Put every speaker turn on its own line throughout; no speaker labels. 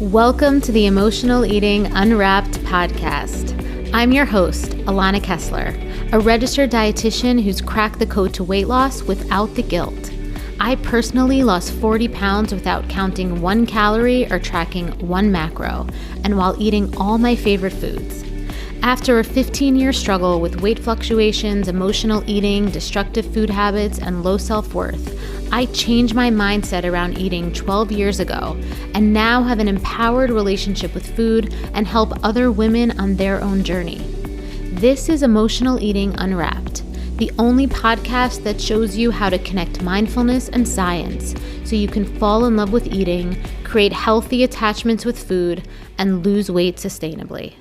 Welcome to the Emotional Eating Unwrapped podcast. I'm your host, Alana Kessler, a registered dietitian who's cracked the code to weight loss without the guilt. I personally lost 40 pounds without counting 1 calorie or tracking 1 macro, and while eating all my favorite foods. After a 15-year struggle with weight fluctuations, emotional eating, destructive food habits, and low self-worth, I changed my mindset around eating 12 years ago and now have an empowered relationship with food and help other women on their own journey. This is Emotional Eating Unwrapped, the only podcast that shows you how to connect mindfulness and science so you can fall in love with eating, create healthy attachments with food, and lose weight sustainably.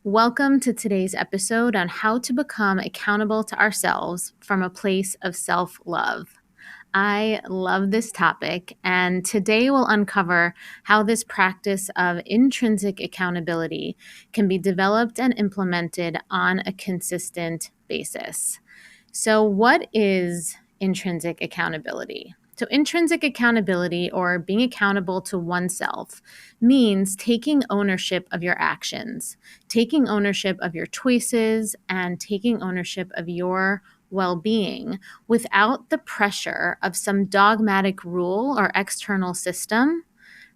Welcome to today's episode on how to become accountable to ourselves from a place of self-love. I love this topic, and today we'll uncover how this practice of intrinsic accountability can be developed and implemented on a consistent basis. So, what is intrinsic accountability? So, intrinsic accountability, or being accountable to oneself, means taking ownership of your actions, taking ownership of your choices, and taking ownership of your well-being without the pressure of some dogmatic rule or external system,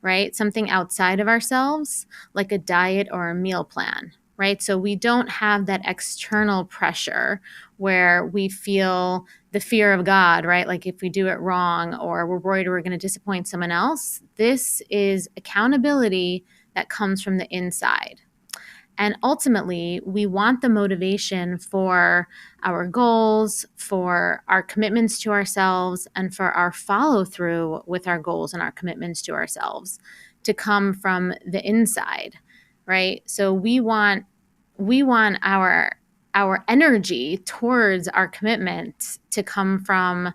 right? Something outside of ourselves, like a diet or a meal plan, right? So we don't have that external pressure where we feel the fear of God, right? Like if we do it wrong or we're worried we're going to disappoint someone else. This is accountability that comes from the inside. And ultimately, we want the motivation for our goals, for our commitments to ourselves, and for our follow through with our goals and our commitments to ourselves to come from the inside, right? So we want our energy towards our commitment to come from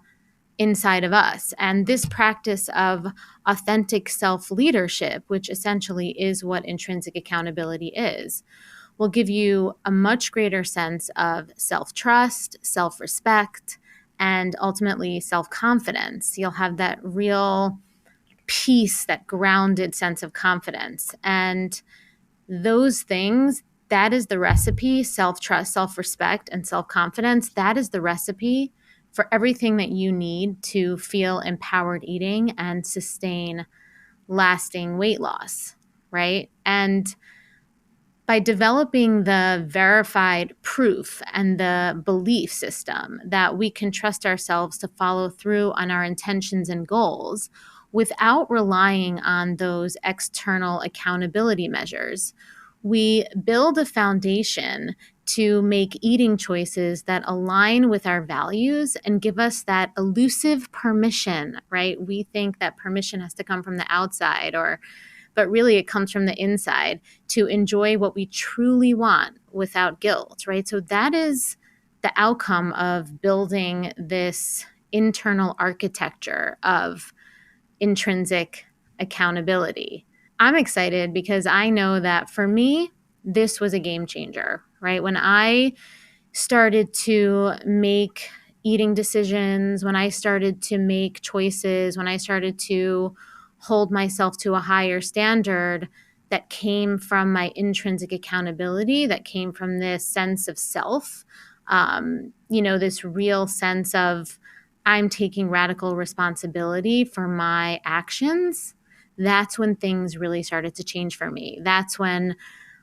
inside of us. And this practice of authentic self-leadership, which essentially is what intrinsic accountability is, will give you a much greater sense of self-trust, self-respect, and ultimately self-confidence. You'll have that real peace, that grounded sense of confidence. And those things, that is the recipe, self-trust, self-respect, and self-confidence. That is the recipe for everything that you need to feel empowered eating and sustain lasting weight loss, right? And by developing the verified proof and the belief system that we can trust ourselves to follow through on our intentions and goals without relying on those external accountability measures, we build a foundation to make eating choices that align with our values and give us that elusive permission, right? We think that permission has to come from the outside, but really it comes from the inside to enjoy what we truly want without guilt, right? So that is the outcome of building this internal architecture of intrinsic accountability. I'm excited because I know that for me, this was a game changer, right? When I started to make eating decisions, when I started to make choices, when I started to hold myself to a higher standard that came from my intrinsic accountability, that came from this sense of self, this real sense of I'm taking radical responsibility for my actions. That's when things really started to change for me. That's when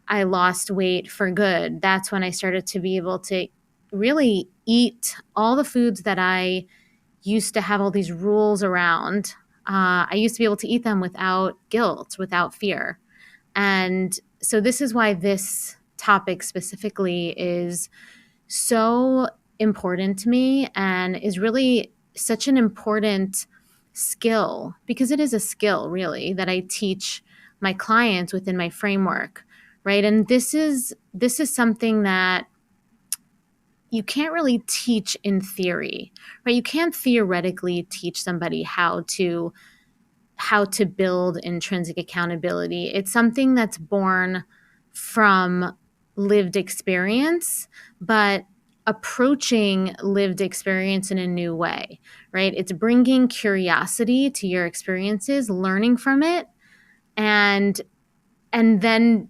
I lost weight for good. That's when I started to be able to really eat all the foods that I used to have all these rules around. I used to be able to eat them without guilt, without fear. And so this is why this topic specifically is so important to me and is really such an important skill, because it is a skill really that I teach my clients within my framework, right? And this is something that you can't really teach in theory, right? You can't theoretically teach somebody how to build intrinsic accountability. It's something that's born from lived experience, but approaching lived experience in a new way, right? It's bringing curiosity to your experiences, learning from it, and then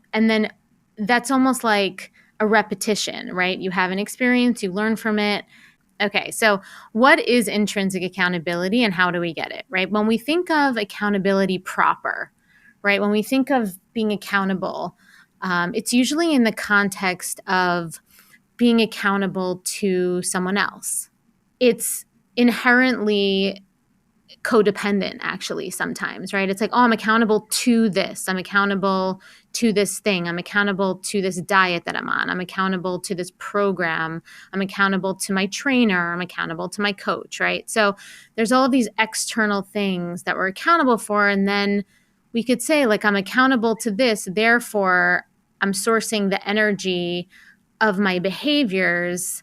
that's almost like a repetition, right? You have an experience, you learn from it. Okay, so what is intrinsic accountability and how do we get it, right? When we think of accountability proper, right? When we think of being accountable, it's usually in the context of being accountable to someone else. It's inherently codependent, actually, sometimes, right? It's like, oh, I'm accountable to this. I'm accountable to this thing. I'm accountable to this diet that I'm on. I'm accountable to this program. I'm accountable to my trainer. I'm accountable to my coach, right? So there's all of these external things that we're accountable for. And then we could say, like, I'm accountable to this. Therefore, I'm sourcing the energy of my behaviors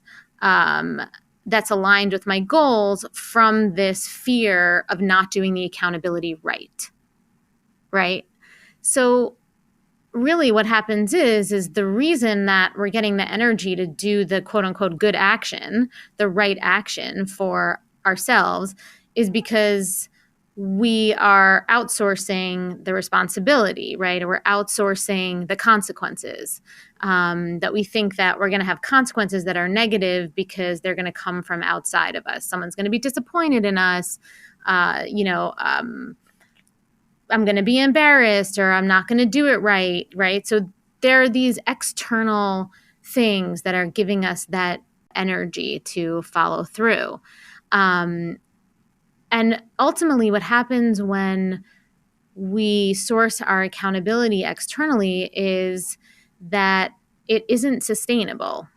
that's aligned with my goals from this fear of not doing the accountability right? So really what happens is the reason that we're getting the energy to do the quote unquote good action, the right action for ourselves, is because we are outsourcing the responsibility, right? Or we're outsourcing the consequences. That we think that we're going to have consequences that are negative because they're going to come from outside of us. Someone's going to be disappointed in us. I'm going to be embarrassed, or I'm not going to do it right? So there are these external things that are giving us that energy to follow through. And ultimately, what happens when we source our accountability externally is that it isn't sustainable,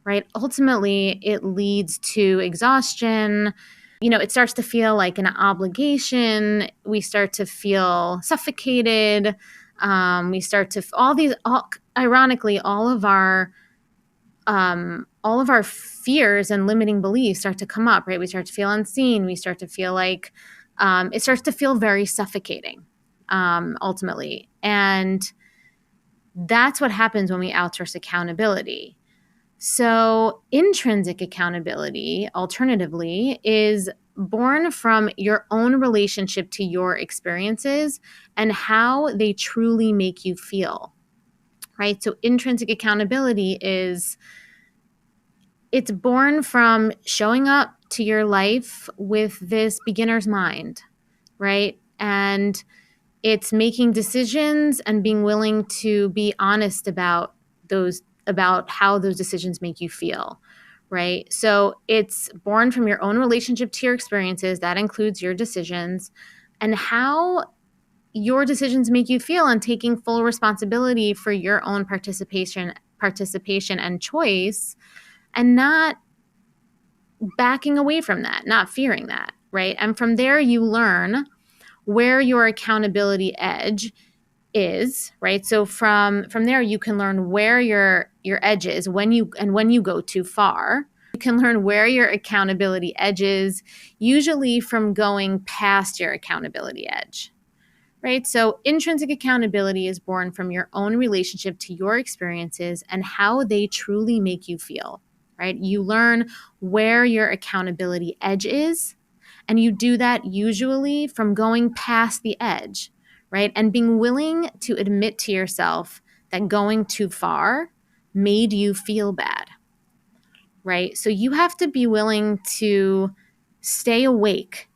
right? Ultimately, it leads to exhaustion. It starts to feel like an obligation. We start to feel suffocated. We start to ironically, all of our fears and limiting beliefs start to come up, right? We start to feel unseen. We start to feel like it starts to feel very suffocating, ultimately. And that's what happens when we outsource accountability. So intrinsic accountability, alternatively, is born from your own relationship to your experiences and how they truly make you feel, right? So intrinsic accountability it's born from showing up to your life with this beginner's mind, right? And it's making decisions and being willing to be honest about how those decisions make you feel, right? So it's born from your own relationship to your experiences. That includes your decisions and how your decisions make you feel, and taking full responsibility for your own participation and choice, and not backing away from that, not fearing that, right? And from there, you learn where your accountability edge is, right? So from there, you can learn where your edge is when you go too far. You can learn where your accountability edge is, usually from going past your accountability edge, right? So intrinsic accountability is born from your own relationship to your experiences and how they truly make you feel, right? You learn where your accountability edge is, and you do that usually from going past the edge, right? And being willing to admit to yourself that going too far made you feel bad, right? So you have to be willing to stay awake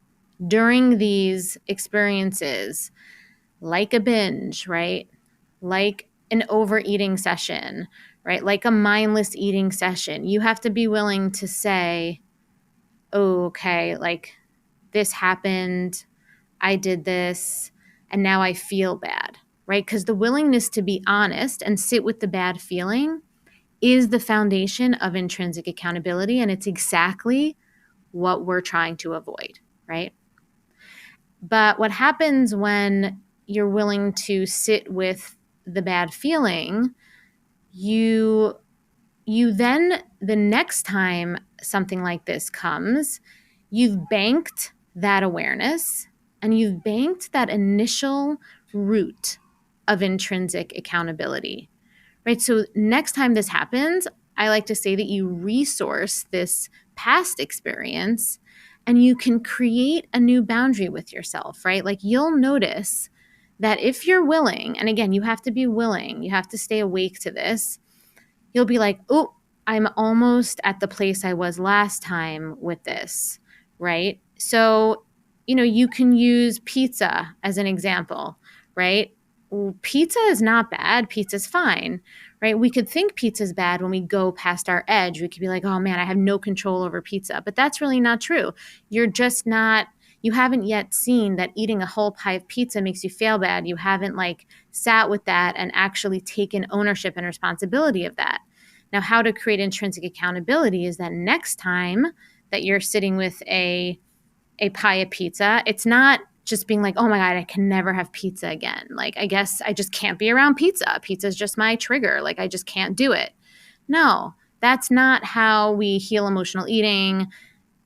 during these experiences, like a binge, right? Like an overeating session, right? Like a mindless eating session. You have to be willing to say, oh, okay, like this happened, I did this, and now I feel bad, right? Because the willingness to be honest and sit with the bad feeling is the foundation of intrinsic accountability, and it's exactly what we're trying to avoid, right? But what happens when you're willing to sit with the bad feeling, you then, the next time something like this comes, you've banked that awareness and you've banked that initial root of intrinsic accountability, right? So next time this happens, I like to say that you resource this past experience and you can create a new boundary with yourself, right? Like you'll notice that if you're willing, and again, you have to be willing, you have to stay awake to this, you'll be like, oh, I'm almost at the place I was last time with this, right? So, you can use pizza as an example, right? Pizza is not bad. Pizza's fine, right? We could think pizza's bad when we go past our edge. We could be like, oh man, I have no control over pizza. But that's really not true. You're just not, you haven't yet seen that eating a whole pie of pizza makes you feel bad. You haven't like sat with that and actually taken ownership and responsibility of that. Now, how to create intrinsic accountability is that next time that you're sitting with a pie of pizza, it's not just being like, oh my God, I can never have pizza again. Like, I guess I just can't be around pizza. Pizza is just my trigger. Like, I just can't do it. No, that's not how we heal emotional eating.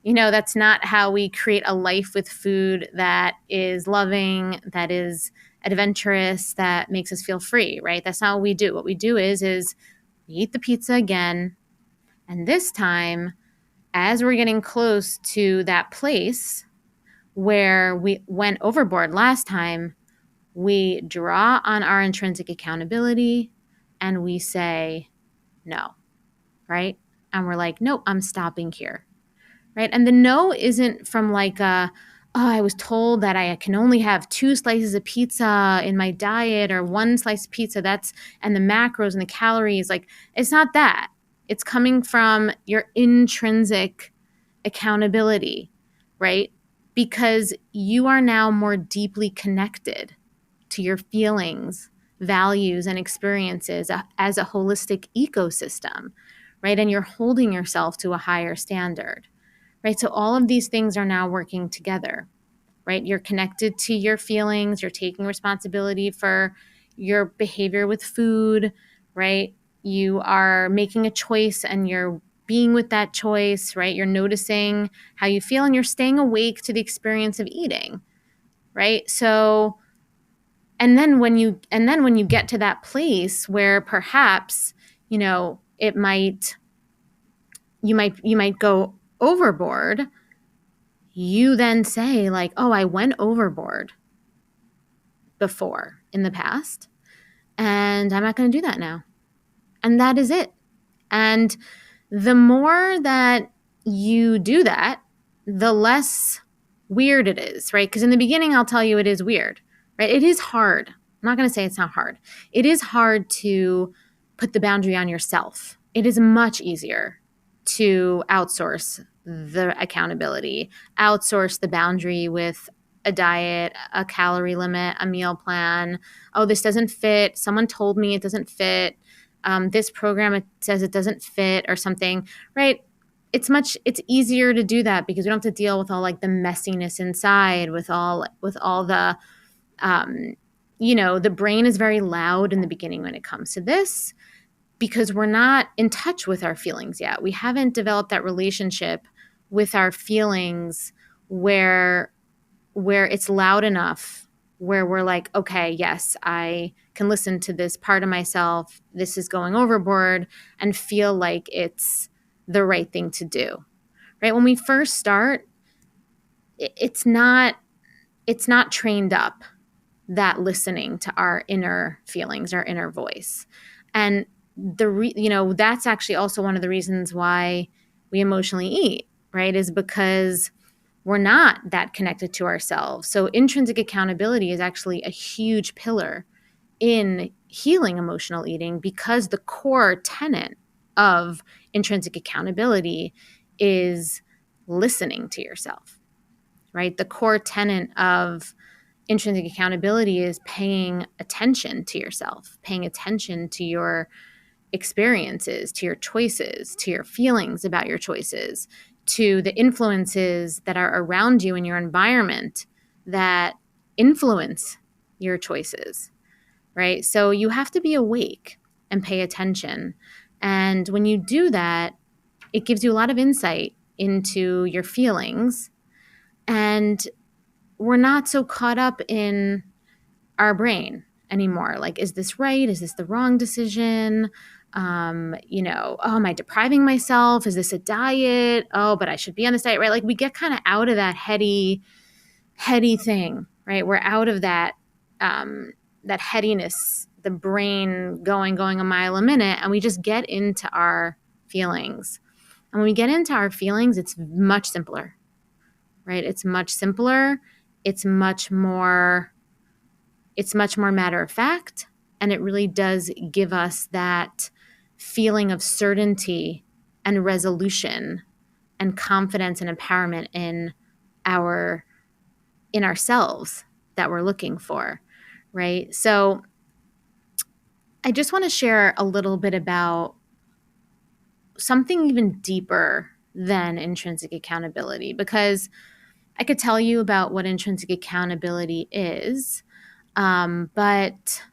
That's not how we create a life with food that is loving, that is adventurous, that makes us feel free, right? That's not what we do. What we do is we eat the pizza again. And this time, as we're getting close to that place where we went overboard last time, we draw on our intrinsic accountability and we say no, right? And we're like, nope, I'm stopping here, right? And the no isn't from like I was told that I can only have 2 slices of pizza in my diet or 1 slice of pizza. And the macros and the calories, like it's not that. It's coming from your intrinsic accountability, right? Because you are now more deeply connected to your feelings, values, and experiences as a holistic ecosystem, right? And you're holding yourself to a higher standard, right? So all of these things are now working together, right? You're connected to your feelings, you're taking responsibility for your behavior with food, right? You are making a choice and you're being with that choice, right? You're noticing how you feel and you're staying awake to the experience of eating, right? So and then when you get to that place where perhaps, it might you might go overboard, you then say like, oh, I went overboard before in the past and I'm not going to do that now. And that is it. And the more that you do that, the less weird it is, right? Because in the beginning, I'll tell you it is weird, right? It is hard. I'm not going to say it's not hard. It is hard to put the boundary on yourself. It is much easier to outsource the accountability, outsource the boundary with a diet, a calorie limit, a meal plan. Oh, this doesn't fit. Someone told me it doesn't fit. This program, it says it doesn't fit or something, right? It's easier to do that because we don't have to deal with all like the messiness inside with all the, the brain is very loud in the beginning when it comes to this because we're not in touch with our feelings yet. We haven't developed that relationship with our feelings where it's loud enough where we're like, okay, yes, I can listen to this part of myself. This is going overboard and feel like it's the right thing to do, right? When we first start, it's not trained up, that listening to our inner feelings, our inner voice. And that's actually also one of the reasons why we emotionally eat, right? Is because we're not that connected to ourselves. So intrinsic accountability is actually a huge pillar in healing emotional eating because the core tenet of intrinsic accountability is listening to yourself, right? The core tenet of intrinsic accountability is paying attention to yourself, paying attention to your experiences, to your choices, to your feelings about your choices, to the influences that are around you in your environment that influence your choices, right? So you have to be awake and pay attention. And when you do that, it gives you a lot of insight into your feelings. And we're not so caught up in our brain anymore. Like, is this right? Is this the wrong decision? oh, am I depriving myself? Is this a diet? Oh, but I should be on this diet, right? Like we get kind of out of that heady thing, right? We're out of that, that headiness, the brain going a mile a minute, and we just get into our feelings. And when we get into our feelings, it's much simpler, right? It's much simpler. It's much more matter of fact. And it really does give us that feeling of certainty and resolution and confidence and empowerment in ourselves that we're looking for, right? So I just want to share a little bit about something even deeper than intrinsic accountability, because I could tell you about what intrinsic accountability is, but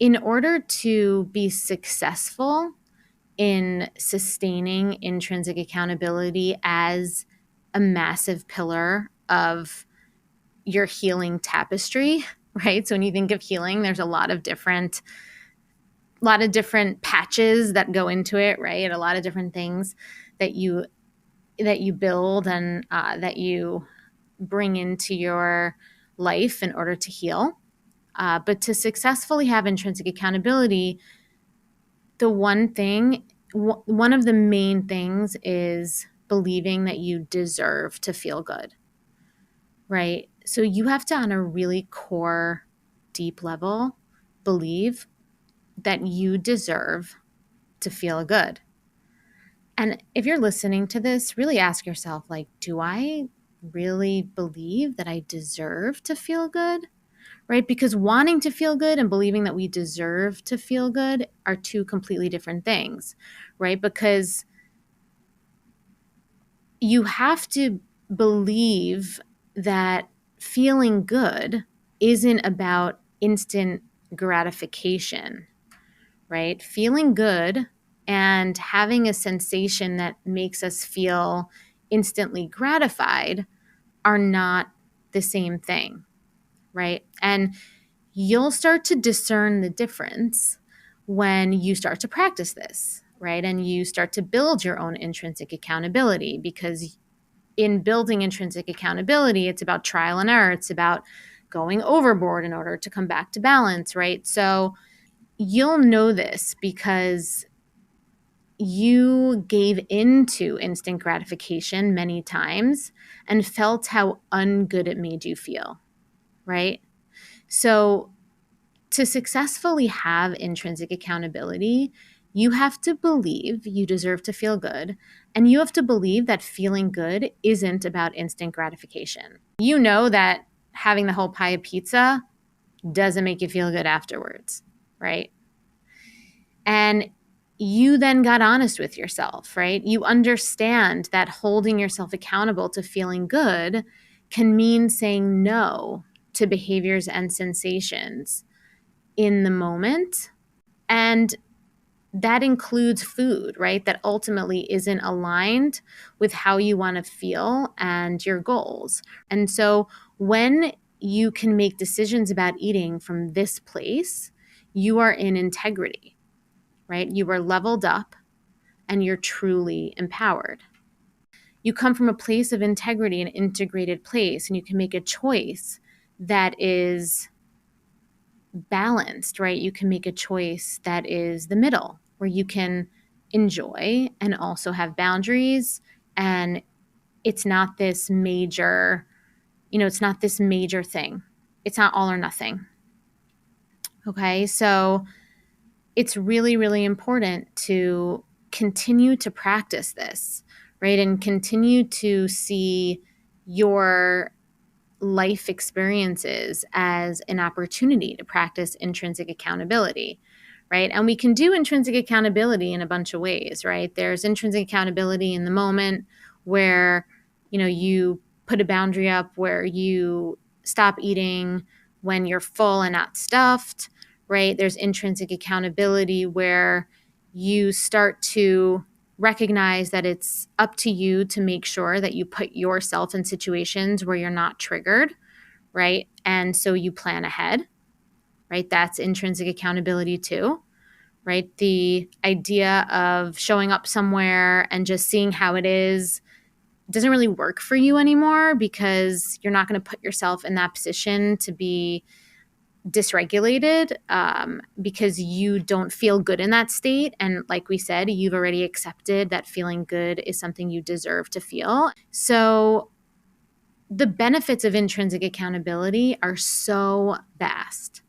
in order to be successful in sustaining intrinsic accountability as a massive pillar of your healing tapestry, right? So when you think of healing, there's a lot of different patches that go into it, right? A lot of different things that you build and that you bring into your life in order to heal. But to successfully have intrinsic accountability, one of the main things is believing that you deserve to feel good, right? So you have to, on a really core, deep level, believe that you deserve to feel good. And if you're listening to this, really ask yourself, like, do I really believe that I deserve to feel good? Right? Because wanting to feel good and believing that we deserve to feel good are two completely different things, right? Because you have to believe that feeling good isn't about instant gratification, right? Feeling good and having a sensation that makes us feel instantly gratified are not the same thing, right? And you'll start to discern the difference when you start to practice this, right? And you start to build your own intrinsic accountability, because in building intrinsic accountability, it's about trial and error. It's about going overboard in order to come back to balance, right? So you'll know this because you gave into instant gratification many times and felt how ungood it made you feel, right? So to successfully have intrinsic accountability, you have to believe you deserve to feel good, and you have to believe that feeling good isn't about instant gratification. You know that having the whole pie of pizza doesn't make you feel good afterwards, right? And you then got honest with yourself, right? You understand that holding yourself accountable to feeling good can mean saying no to behaviors and sensations in the moment. And that includes food, right? That ultimately isn't aligned with how you want to feel and your goals. And so when you can make decisions about eating from this place, you are in integrity, right? You are leveled up and you're truly empowered. You come from a place of integrity, an integrated place, and you can make a choice that is balanced, right? You can make a choice that is the middle, where you can enjoy and also have boundaries. And it's not this major, it's not this major thing. It's not all or nothing. Okay. So it's really, really important to continue to practice this, right? And continue to see your life experiences as an opportunity to practice intrinsic accountability, right? And we can do intrinsic accountability in a bunch of ways, right? There's intrinsic accountability in the moment where, you put a boundary up where you stop eating when you're full and not stuffed, right? There's intrinsic accountability where you start to recognize that it's up to you to make sure that you put yourself in situations where you're not triggered, right? And so you plan ahead, right? That's intrinsic accountability too, right? The idea of showing up somewhere and just seeing how it is doesn't really work for you anymore because you're not going to put yourself in that position to be dysregulated because you don't feel good in that state. And like we said, you've already accepted that feeling good is something you deserve to feel. So the benefits of intrinsic accountability are so vast,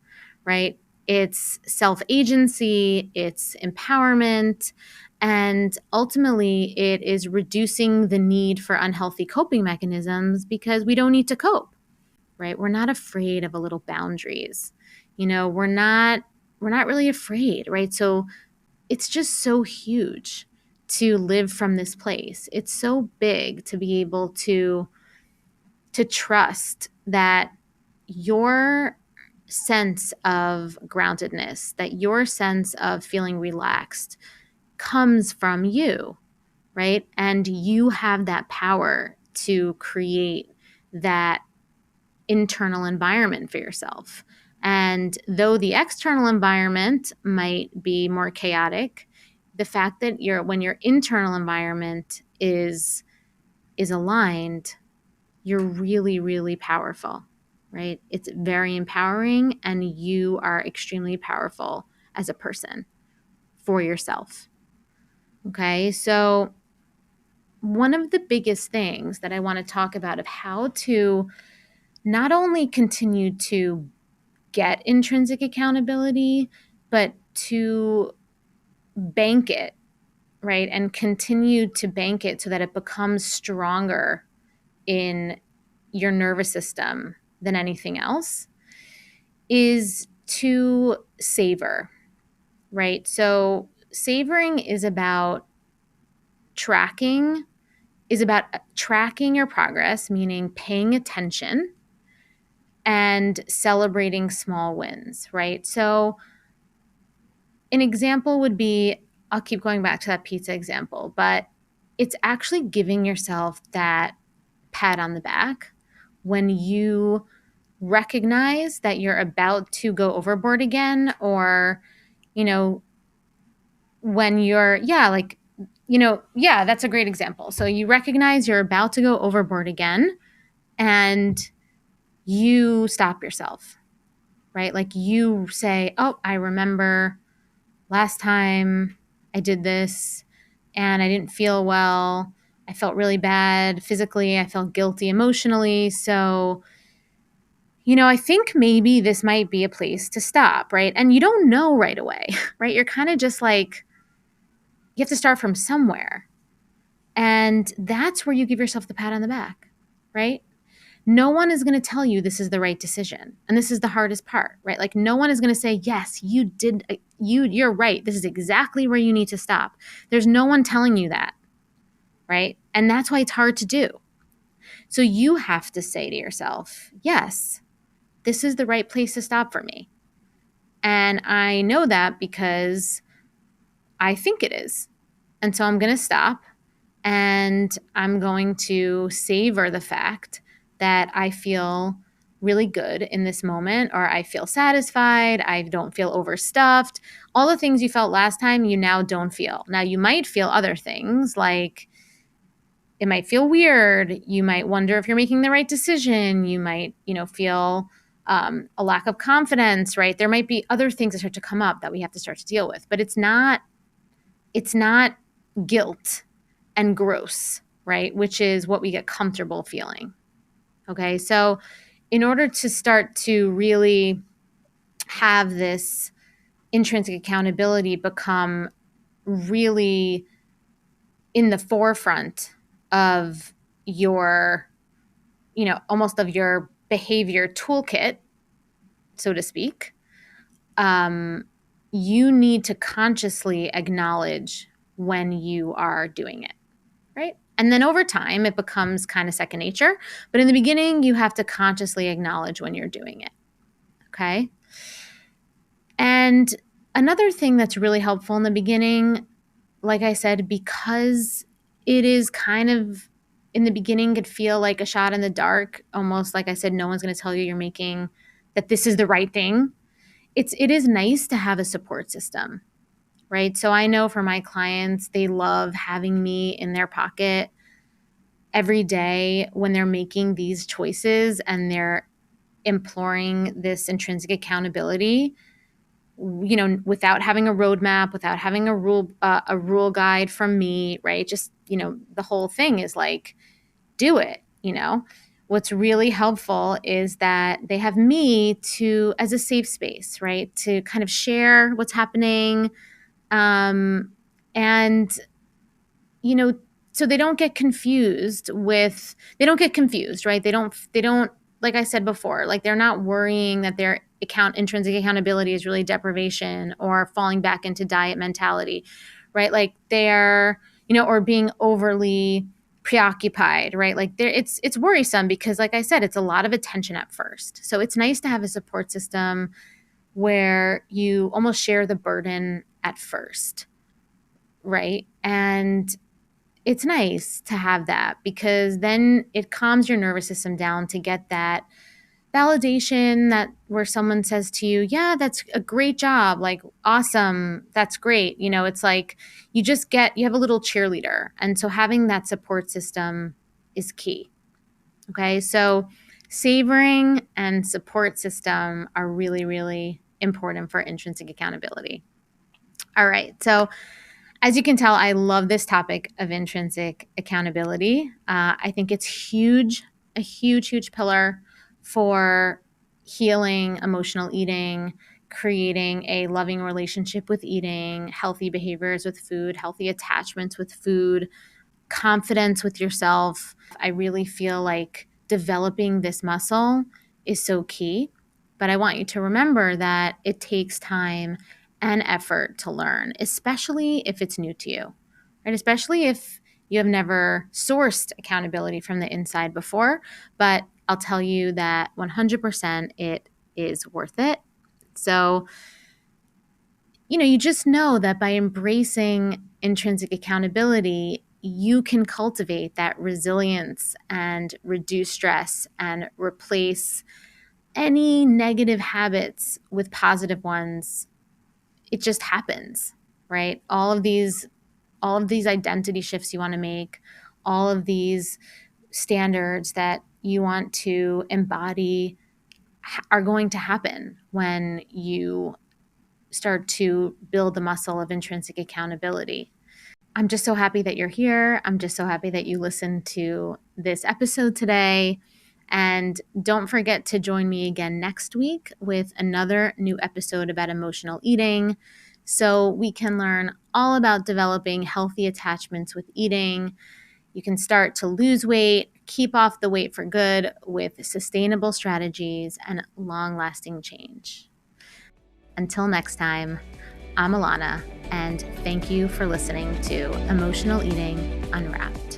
right? It's self-agency, it's empowerment, and ultimately it is reducing the need for unhealthy coping mechanisms because we don't need to cope, right? We're not afraid of a little boundaries. We're not really afraid, right? So it's just so huge to live from this place. It's so big to be able to trust that your sense of groundedness, that your sense of feeling relaxed comes from you, right? And you have that power to create that internal environment for yourself. And though the external environment might be more chaotic, the fact that when your internal environment is aligned, you're really, really powerful, right? It's very empowering, and you are extremely powerful as a person for yourself. Okay. So, one of the biggest things that I want to talk about of how to not only continue to get intrinsic accountability, but to bank it, right? And continue to bank it so that it becomes stronger in your nervous system than anything else is to savor, right? So savoring tracking is about tracking your progress, meaning paying attention and celebrating small wins, right? So an example would be, I'll keep going back to that pizza example, but it's actually giving yourself that pat on the back when you recognize that you're about to go overboard again, or, you know, when you're, yeah, that's a great example. So you recognize you're about to go overboard again and you stop yourself, right? Like you say, oh, I remember last time I did this and I didn't feel well. I felt really bad physically. I felt guilty emotionally. So, I think maybe this might be a place to stop, right? And you don't know right away, right? You're kind of just like, you have to start from somewhere. And that's where you give yourself the pat on the back, right? No one is going to tell you this is the right decision. And this is the hardest part, right? Like no one is going to say, yes, you did, you're right. This is exactly where you need to stop. There's no one telling you that, right? And that's why it's hard to do. So you have to say to yourself, yes, this is the right place to stop for me. And I know that because I think it is. And so I'm going to stop and I'm going to savor the fact that I feel really good in this moment, or I feel satisfied. I don't feel overstuffed. All the things you felt last time, you now don't feel. Now, you might feel other things like it might feel weird. You might wonder if you're making the right decision. You might, feel a lack of confidence, right? There might be other things that start to come up that we have to start to deal with, but it's not guilt and gross, right? Which is what we get comfortable feeling. Okay. So in order to start to really have this intrinsic accountability become really in the forefront of your, almost of your behavior toolkit, so to speak, you need to consciously acknowledge when you are doing it, right? And then over time, it becomes kind of second nature. But in the beginning, you have to consciously acknowledge when you're doing it, okay? And another thing that's really helpful in the beginning, like I said, because it is kind of in the beginning could feel like a shot in the dark, almost like I said, no one's going to tell you that this is the right thing. It is nice to have a support system, right? So I know for my clients, they love having me in their pocket every day when they're making these choices and they're imploring this intrinsic accountability, without having a roadmap, without having a rule guide from me, right? Just, the whole thing is like, do it. What's really helpful is that they have me as a safe space, right? To kind of share what's happening. And you know, so they don't get confused, right? They don't, like I said before, like they're not worrying that their intrinsic accountability is really deprivation or falling back into diet mentality, right? Like or being overly preoccupied, right? Like it's worrisome because, like I said, it's a lot of attention at first. So it's nice to have a support system where you almost share the burden at first, right? And it's nice to have that because then it calms your nervous system down to get that validation, that where someone says to you, yeah, that's a great job, like awesome, that's great. It's like you have a little cheerleader. And so having that support system is key. Okay. So savoring and support system are really, really important for intrinsic accountability. All right. So as you can tell, I love this topic of intrinsic accountability. I think it's huge, a huge, huge pillar for healing emotional eating, creating a loving relationship with eating, healthy behaviors with food, healthy attachments with food, confidence with yourself. I really feel like developing this muscle is so key. But I want you to remember that it takes time and effort to learn, especially if it's new to you, right? Especially if you have never sourced accountability from the inside before. But I'll tell you that 100% it is worth it. So, you just know that by embracing intrinsic accountability, you can cultivate that resilience and reduce stress and replace any negative habits with positive ones. It just happens, right? All of these identity shifts you want to make, all of these standards that you want to embody are going to happen when you start to build the muscle of intrinsic accountability. I'm just so happy that you're here. I'm just so happy that you listened to this episode today. And don't forget to join me again next week with another new episode about emotional eating so we can learn all about developing healthy attachments with eating. You can start to lose weight, keep off the weight for good with sustainable strategies and long-lasting change. Until next time, I'm Alana, and thank you for listening to Emotional Eating Unwrapped.